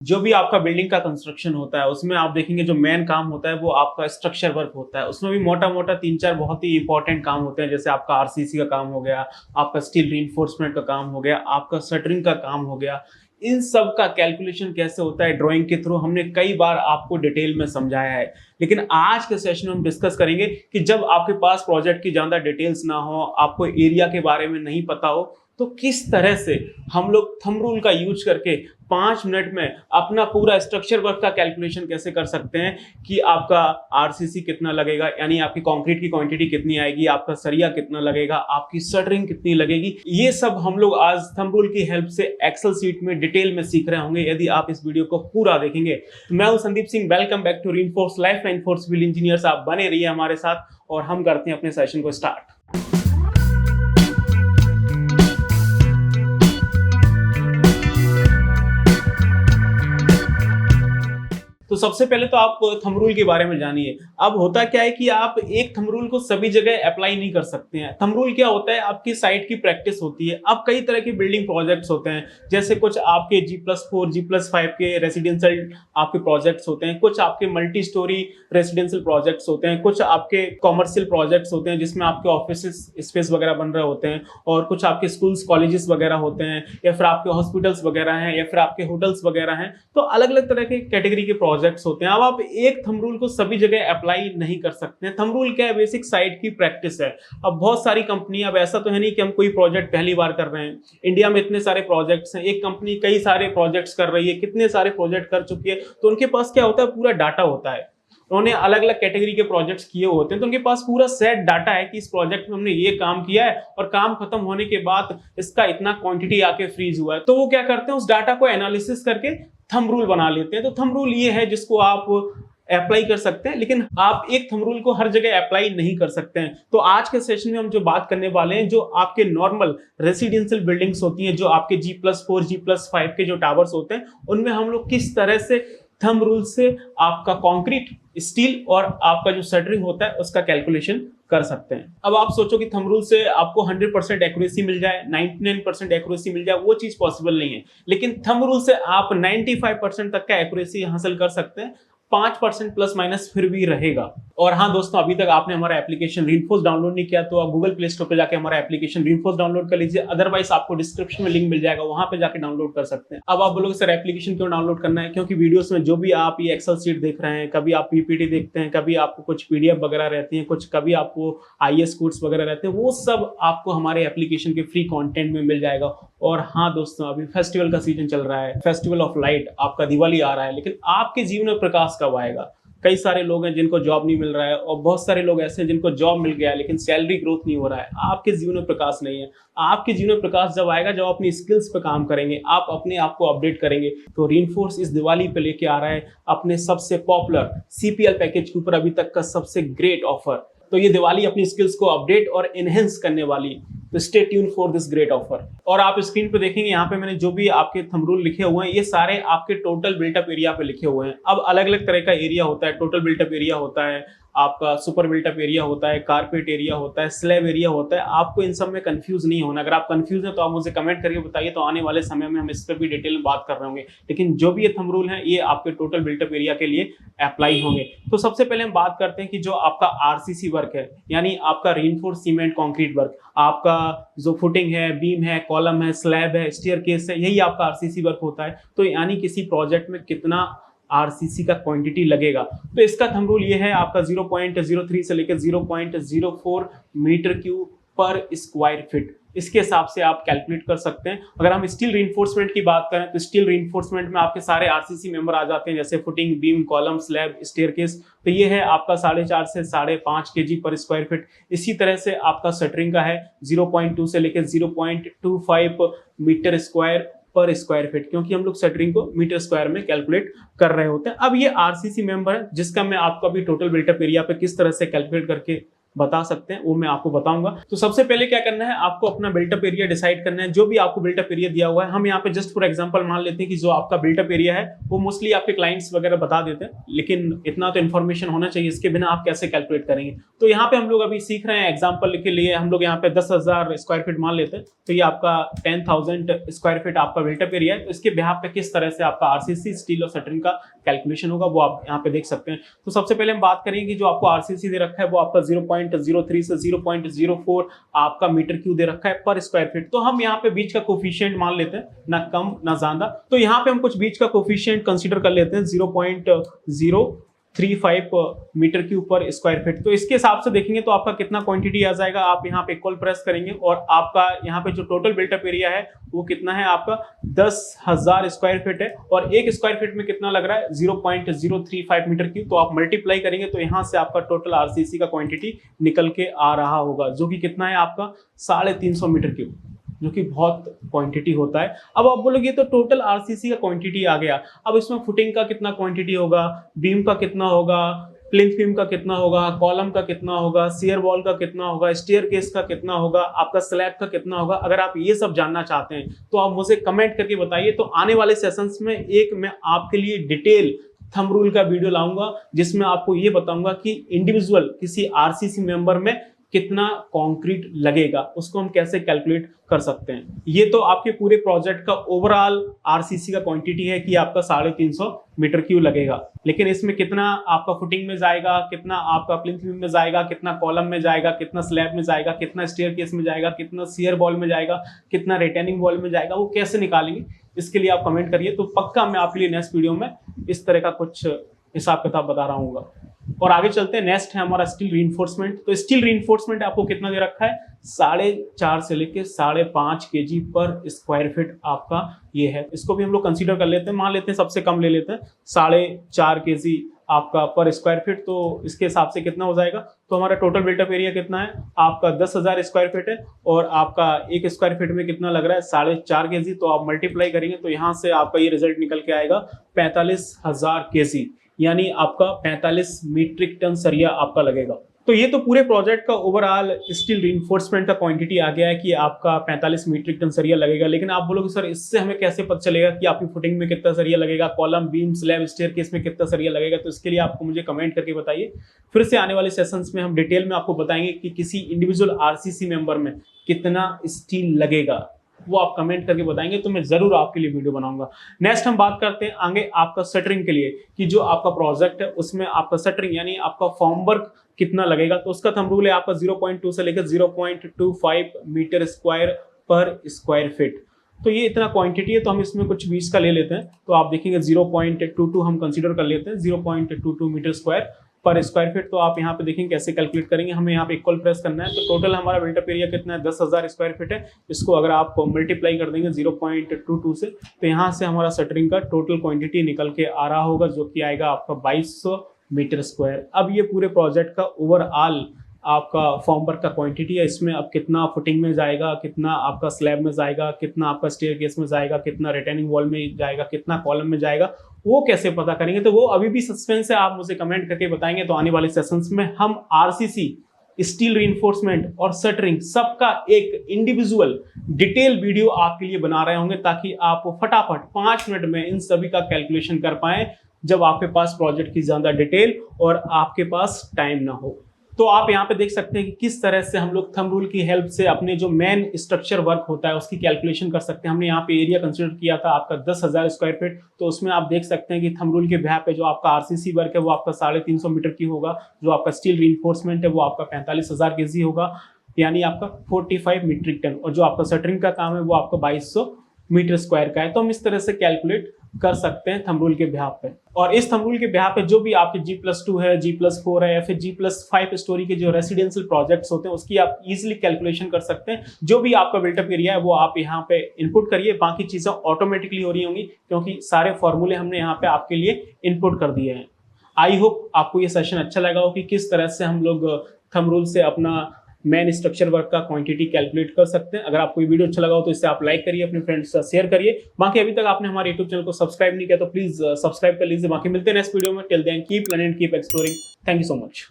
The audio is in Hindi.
जो भी आपका बिल्डिंग का कंस्ट्रक्शन होता है, उसमें आप देखेंगे जो मेन काम होता है वो आपका स्ट्रक्चर वर्क होता है। उसमें भी मोटा-मोटा 3-4 बहुत ही इंपॉर्टेंट काम होते हैं, जैसे आपका आरसीसी का काम हो गया, आपका स्टील रिइंफोर्समेंट का काम हो गया, आपका शटरिंग का काम हो गया। इन सब का कैलकुलेशन कैसे होता है ड्राइंग के थ्रू हमने कई बार आपको डिटेल में समझाया है। लेकिन आज के सेशन में हम डिस्कस करेंगे कि जब आपके पास प्रोजेक्ट की ज़्यादा डिटेल्स ना हो, आपको एरिया के बारे में नहीं पता हो, तो किस तरह से हम लोग थंब रूल का यूज़ करके 5 मिनट में अपना पूरा स्ट्रक्चर वर्क का कैलकुलेशन कैसे कर सकते हैं कि आपका आरसीसी कितना लगेगा, यानी आपकी कंक्रीट की क्वांटिटी कितनी आएगी, आपका सरिया कितना लगेगा, आपकी शटरिंग कितनी लगेगी। ये सब हम लोग आज थंब रूल की हेल्प से एक्सेल शीट में डिटेल में सीख रहे होंगे यदि आप इस वीडियो को पूरा देखेंगे। मैं हूं Sandeep Singh, welcome back to Reinforce Lifeline for civil engineers. आप बने रहिए हमारे साथ और हम करते हैं अपने सेशन को स्टार्ट। तो सबसे पहले तो आप थंब रूल के बारे में जानिए। अब होता क्या है कि आप एक थंब रूल को सभी जगह अप्लाई नहीं कर सकते हैं। थंब रूल क्या होता है, आपकी साइट की प्रैक्टिस होती है। अब कई तरह के बिल्डिंग प्रोजेक्ट्स होते हैं, जैसे कुछ आपके G+4 G+5 के रेसिडेंशियल आपके प्रोजेक्ट्स होते हैं, कुछ आपके मल्टी स्टोरी रेसिडेंशियल प्रोजेक्ट्स होते हैं, कुछ आपके कॉमर्शियल प्रोजेक्ट्स होते हैं जिसमें आपके ऑफिस स्पेस वगैरह बन रहे होते हैं, और कुछ आपके स्कूल्स कॉलेजेस वगैरह होते हैं, या फिर आपके हॉस्पिटल्स वगैरह हैं, या फिर आपके होटल्स वगैरह हैं। तो अलग अलग तरह के कैटेगरी के प्रोजेक्ट्स होते हैं। अब आप एक थंब रूल को सभी जगह अप्लाई नहीं कर सकते हैं। थंब रूल क्या है, बेसिक साइट की प्रैक्टिस है। अब बहुत सारी कंपनी, अब ऐसा तो है नहीं कि हम कोई प्रोजेक्ट पहली बार कर रहे हैं। इंडिया में इतने सारे प्रोजेक्ट्स हैं, एक कंपनी कई सारे प्रोजेक्ट्स कर रही है, कितने सारे प्रोजेक्ट कर चुकी है, तो उनके पास क्या होता है, पूरा डाटा होता है। उन्होंने अलग अलग कैटेगरी के प्रोजेक्ट्स किए होते हैं, तो उनके पास पूरा सेट डाटा है कि इस प्रोजेक्ट में हमने ये काम किया है और काम खत्म होने के बाद इसका इतना क्वांटिटी आके फ्रीज हुआ है। तो वो क्या करते हैं, उस डाटा को एनालिसिस करके थंब रूल बना लेते हैं। तो थंब रूल ये है जिसको आप अप्लाई कर सकते हैं, लेकिन आप एक थंब रूल को हर जगह अप्लाई नहीं कर सकते हैं। तो आज के सेशन में हम जो बात करने वाले हैं, जो आपके नॉर्मल रेसिडेंशियल बिल्डिंग्स होती हैं, जो आपके G+4 G+5 के जो टावर्स होते हैं, उनमें हम लोग किस तरह से थंब रूल से आपका कंक्रीट, स्टील और आपका जो शटरिंग होता है उसका कैलकुलेशन कर सकते हैं। अब आप सोचो कि थंब रूल से आपको 100% एक्यूरेसी मिल जाए, 99% एक्यूरेसी मिल जाए, वो चीज पॉसिबल नहीं है। लेकिन थंब रूल से आप 95% तक का एक्यूरेसी हासिल कर सकते हैं। 5% प्लस माइनस फिर भी रहेगा। और हाँ दोस्तों, अभी तक आपने हमारा एप्लीकेशन रीइंफोर्स डाउनलोड नहीं किया तो आप गूगल प्ले स्टोर पे जाके हमारा एप्लीकेशन रीइंफोर्स डाउनलोड कर लीजिए। अदरवाइज आपको डिस्क्रिप्शन में लिंक मिल जाएगा, वहां पे जाके डाउनलोड कर सकते हैं। अब आप बोलोगे सर एप्लीकेशन क्यों डाउनलोड करना है, क्योंकि वीडियोस में जो भी आप ये एक्सेल शीट देख रहे हैं, कभी आप पीपीटी देखते हैं, कभी आपको कुछ पीडीएफ वगैरह रहती है, कुछ कभी आपको आईएएस कोर्स वगैरह रहते हैं, वो सब आपको हमारे एप्लीकेशन के फ्री कंटेंट में मिल जाएगा। और हाँ दोस्तों, अभी फेस्टिवल का सीजन चल रहा है, फेस्टिवल ऑफ लाइट, आपका दिवाली आ रहा है, लेकिन आपके जीवन में प्रकाश कब आएगा? कई सारे लोग हैं जिनको जॉब नहीं मिल रहा है, और बहुत सारे लोग ऐसे हैं जिनको जॉब मिल गया है लेकिन सैलरी ग्रोथ नहीं हो रहा है। आपके जीवन में प्रकाश नहीं है। आपके जीवन में प्रकाश जब आएगा जब अपनी स्किल्स पे काम करेंगे, आप अपने आप को अपडेट करेंगे। तो रीइंफोर्स इस दिवाली पे लेके आ रहा है अपने सबसे पॉपुलर सीपीएल पैकेज के ऊपर अभी तक का सबसे ग्रेट ऑफर। तो ये दिवाली अपनी स्किल्स को अपडेट और एनहेंस करने वाली, तो stay tune for this great offer. और आप स्क्रीन पे देखेंगे यहाँ पे मैंने जो भी आपके थंब रूल लिखे हुए हैं, ये सारे आपके टोटल बिल्टअप एरिया पे लिखे हुए हैं। अब अलग अलग तरह का एरिया होता है, टोटल बिल्टअप एरिया होता है, आपका सुपर बिल्टअप एरिया होता है, कारपेट एरिया होता है, स्लैब एरिया होता है। आपको इन सब में कंफ्यूज नहीं होना। अगर आप कंफ्यूज हैं तो आप मुझे कमेंट करके बताइए, तो आने वाले समय में हम इस पर भी डिटेल में बात कर रहे होंगे। लेकिन जो भी ये थंब रूल है, ये आपके टोटल बिल्टअप एरिया के लिए अप्लाई होंगे। तो सबसे पहले हम बात करते हैं कि जो आपका आरसीसी वर्क है, यानी आपका रीइंफोर्स सीमेंट कंक्रीट वर्क, आपका जो फुटिंग है, बीम है, कॉलम है, स्लैब है, स्टेयरकेस है, यही आपका आरसीसी वर्क होता है। तो यानी किसी प्रोजेक्ट में कितना आरसीसी का क्वांटिटी लगेगा, तो इसका थंब रूल ये है आपका 0.03 से लेकर 0.04 मीटर क्यूब पर स्क्वायर फीट। इसके हिसाब से आप कैलकुलेट कर सकते हैं। अगर हम स्टील रीइंफोर्समेंट की बात करें तो स्टील रीइंफोर्समेंट में आपके सारे आरसीसी मेंबर आ जाते हैं, जैसे footing, beam, column, slab, staircase. तो ये है आपका 4.5 से 5.5 केजी पर स्क्वायर फीट। इसी तरह से आपका शटरिंग का है 0.2 से लेकर 0.25 मीटर स्क्वायर पर स्क्वायर फीट, क्योंकि हम लोग शटरिंग को मीटर स्क्वायर में कैलकुलेट कर रहे होते हैं। अब ये आरसीसी मेंबर है जिसका मैं आपको अभी टोटल बिल्टअप एरिया पे किस तरह से कैलकुलेट करके बता सकते हैं वो मैं आपको बताऊंगा। तो सबसे पहले क्या करना है, आपको अपना बिल्टअप एरिया डिसाइड करना है। जो भी आपको बिल्टअप एरिया दिया हुआ है, हम यहाँ पे जस्ट फॉर एग्जांपल मान लेते हैं कि जो आपका बिल्टअप एरिया है वो मोस्टली आपके क्लाइंट्स वगैरह बता देते हैं, लेकिन इतना तो इन्फॉर्मेशन होना चाहिए, इसके बिना आप कैसे कैलकुलेट करेंगे। तो यहाँ पे हम लोग अभी सीख रहे हैं, एग्जाम्पल के लिए हम लोग यहाँ पे 10,000 स्क्वायर फीट मान लेते हैं, तो ये आपका 10,000 स्क्वायर फीट आपका बिल्टअप एरिया है। तो इसके बिहाफ पे किस तरह से आपका आरसीसी, स्टील और शटरिंग का कैलकुलेशन होगा वो आप यहाँ पे देख सकते हैं। तो सबसे पहले हम बात करेंगे कि जो आपको आरसीसी दे रखा है वो आपका 0.03 से 0.04 आपका मीटर क्यूब दे रखा है पर स्क्वायर फीट। तो हम यहाँ पे बीच का कोफिशिएंट मान लेते हैं, ना कम ना ज्यादा। तो यहाँ पे हम कुछ बीच का कोफिशिएंट कंसीडर कर लेते हैं 0.035 मीटर क्यूब पर स्क्वायर फीट। तो इसके हिसाब से देखेंगे तो आपका कितना क्वांटिटी आ जाएगा। आप यहाँ पे इक्वल प्रेस करेंगे और आपका यहाँ पे जो टोटल बिल्टअप एरिया है वो कितना है, आपका 10,000 स्क्वायर फीट है, और एक स्क्वायर फीट में कितना लग रहा है 0.035 मीटर क्यूब। तो आप मल्टीप्लाई करेंगे तो यहाँ से आपका टोटल आरसीसी का क्वांटिटी निकल के आ रहा होगा, जो कि कितना है आपका 350 मीटर क्यूब, जो कि बहुत क्वांटिटी होता है। अब आप बोलोगे तो टोटल आरसीसी का क्वांटिटी आ गया, अब इसमें फुटिंग का कितना क्वांटिटी होगा, बीम का कितना होगा, प्लिंथ बीम का कितना होगा, कॉलम का कितना होगा, शियर वॉल का कितना होगा, स्टेयरकेस का कितना होगा, आपका स्लैब का कितना होगा। अगर आप ये सब जानना चाहते हैं तो आप मुझे कमेंट करके बताइए। तो आने वाले सेशंस में एक मैं आपके लिए डिटेल थंब रूल का वीडियो लाऊंगा, जिसमें आपको ये बताऊंगा कि इंडिविजुअल किसी आरसीसी मेंबर में कितना कंक्रीट लगेगा, उसको हम कैसे कैलकुलेट कर सकते हैं। ये तो आपके पूरे प्रोजेक्ट का ओवरऑल आरसीसी का क्वांटिटी है कि आपका 350 मीटर क्यूब लगेगा, लेकिन इसमें कितना आपका फुटिंग में जाएगा, कितना आपका प्लिंथ बीम में जाएगा, कितना कॉलम में जाएगा, कितना स्लैब में जाएगा, कितना स्टेयरकेस में जाएगा, कितना शियर वॉल में जाएगा, कितना रिटेनिंग वॉल में जाएगा, वो कैसे निकालेंगे, इसके लिए आप कमेंट करिए। तो पक्का मैं आपके लिए नेक्स्ट वीडियो में इस तरह का कुछ हिसाब किताब बता रहा हूँ। और आगे चलते हैं, नेक्स्ट है हमारा स्टील रीइंफोर्समेंट। तो स्टील रीइंफोर्समेंट आपको कितना दे रखा है, 4.5 से लेके 5.5 केजी पर स्क्वायर फीट आपका ये है। इसको भी हम लोग कंसीडर कर लेते हैं, मान लेते हैं सबसे कम ले लेते हैं 4.5 केजी आपका पर स्क्वायर फीट। तो इसके हिसाब से कितना हो जाएगा, तो हमारा टोटल बिल्टअप एरिया कितना है, आपका 10,000 स्क्वायर फीट है, और आपका एक स्क्वायर फीट में कितना लग रहा है 4.5 केजी। तो आप मल्टीप्लाई करेंगे तो यहाँ से आपका ये रिजल्ट निकल के आएगा 45,000 केजी, यानी आपका 45 मीट्रिक टन सरिया आपका लगेगा। तो ये तो पूरे प्रोजेक्ट का ओवरऑल स्टील रीइंफोर्समेंट का क्वांटिटी आ गया है कि आपका 45 मीट्रिक टन सरिया लगेगा। लेकिन आप बोलोगे सर इससे हमें कैसे पता चलेगा कि आपकी फुटिंग में कितना सरिया लगेगा, कॉलम, बीम, स्लैब, स्टेयरकेस में कितना सरिया लगेगा। तो इसके लिए आपको मुझे कमेंट करके बताइए। फिर से आने वाले सेशंस में हम डिटेल में आपको बताएंगे कि किसी इंडिविजुअल आरसीसी मेंबर में कितना स्टील लगेगा, वो आप कमेंट करके बताएंगे तो मैं जरूर आपके लिए वीडियो बनाऊंगा। नेक्स्ट हम बात करते हैं आगे आपका शटरिंग के लिए, कि जो आपका प्रोजेक्ट है उसमें आपका शटरिंग यानी आपका फॉर्मवर्क कितना लगेगा। तो उसका थंब रूल है आपका 0.2 से लेकर 0.25 मीटर स्क्वायर पर स्क्वायर फीट। तो ये इतना क्वांटिटी है, तो हम इसमें कुछ 20 का ले लेते हैं। तो आप देखेंगे 0.22 हम कंसीडर कर लेते हैं, 0.22 मीटर स्क्वायर पर स्क्वायर फीट। तो आप यहाँ पे देखेंगे कैसे कैलकुलेट करेंगे, हमें यहाँ पे इक्वल प्रेस करना है। तो टोटल हमारा बिल्टअप एरिया कितना है, 10,000 स्क्वायर फीट है। इसको अगर आप मल्टीप्लाई कर देंगे 0.22 से, तो यहाँ से हमारा शटरिंग का टोटल क्वांटिटी निकल के आ रहा होगा, जो कि आएगा आपका 2200 मीटर स्क्वायर। अब ये पूरे प्रोजेक्ट का ओवरऑल आपका फॉर्मवर्क का क्वांटिटी है। इसमें अब कितना फुटिंग में जाएगा, कितना आपका स्लैब में जाएगा, कितना आपका स्टेयरकेस में जाएगा, कितना रिटेनिंग वॉल में जाएगा, कितना कॉलम में जाएगा, वो कैसे पता करेंगे। तो वो अभी भी सस्पेंस है, आप मुझे कमेंट करके बताएंगे। तो आने वाले सेशंस में हम आरसीसी, स्टील रीइंफोर्समेंट और शटरिंग सबका एक इंडिविजुअल डिटेल वीडियो आपके लिए बना रहे होंगे, ताकि आप फटाफट 5 मिनट में इन सभी का कैलकुलेशन कर पाए, जब आपके पास प्रोजेक्ट की ज्यादा डिटेल और आपके पास टाइम ना हो। तो आप यहाँ पे देख सकते हैं कि किस तरह से हम लोग थंब रूल की हेल्प से अपने जो मेन स्ट्रक्चर वर्क होता है उसकी कैलकुलेशन कर सकते हैं। हमने यहाँ पे एरिया कंसीडर किया था आपका 10,000 स्क्वायर फीट। तो उसमें आप देख सकते हैं कि थंब रूल के बिहाफ पे जो आपका आरसीसी वर्क है वो आपका 350 मीटर की होगा, जो आपका स्टील रीइंफोर्समेंट है वो आपका 45,000 केजी होगा, यानी आपका 45 मीट्रिक टन, और जो आपका शटरिंग का काम है वो आपका 2200 मीटर स्क्वायर का है। तो हम इस तरह से कैलकुलेट कर सकते हैं थंब रूल के बिहाफ पे। और इस थंब रूल के बिहाफ पे जो भी आपके G+2 है, G+4 है, या फिर G+5 स्टोरी के जो रेसिडेंशियल प्रोजेक्ट्स होते हैं उसकी आप इजीली कैलकुलेशन कर सकते हैं। जो भी आपका बिल्टअप एरिया है वो आप यहाँ पे इनपुट करिए, बाकी चीजें ऑटोमेटिकली हो रही होंगी, क्योंकि सारे फॉर्मूले हमने यहाँ पे आपके लिए इनपुट कर दिए हैं। आई होप आपको ये सेशन अच्छा लगा हो कि किस तरह से हम लोग थंब रूल से अपना मेन स्ट्रक्चर वर्क का क्वांटिटी कैलकुलेट कर सकते हैं। अगर आपको ये वीडियो अच्छा लगा हो तो इसे आप लाइक करिए, अपने फ्रेंड्स से शेयर करिए। बाकी अभी तक आपने हमारे यूट्यूब चैनल को सब्सक्राइब नहीं किया तो प्लीज सब्सक्राइब कर लीजिए। बाकी मिलते हैं नेक्स्ट वीडियो में। Till then keep learning, keep exploring. Thank you so much.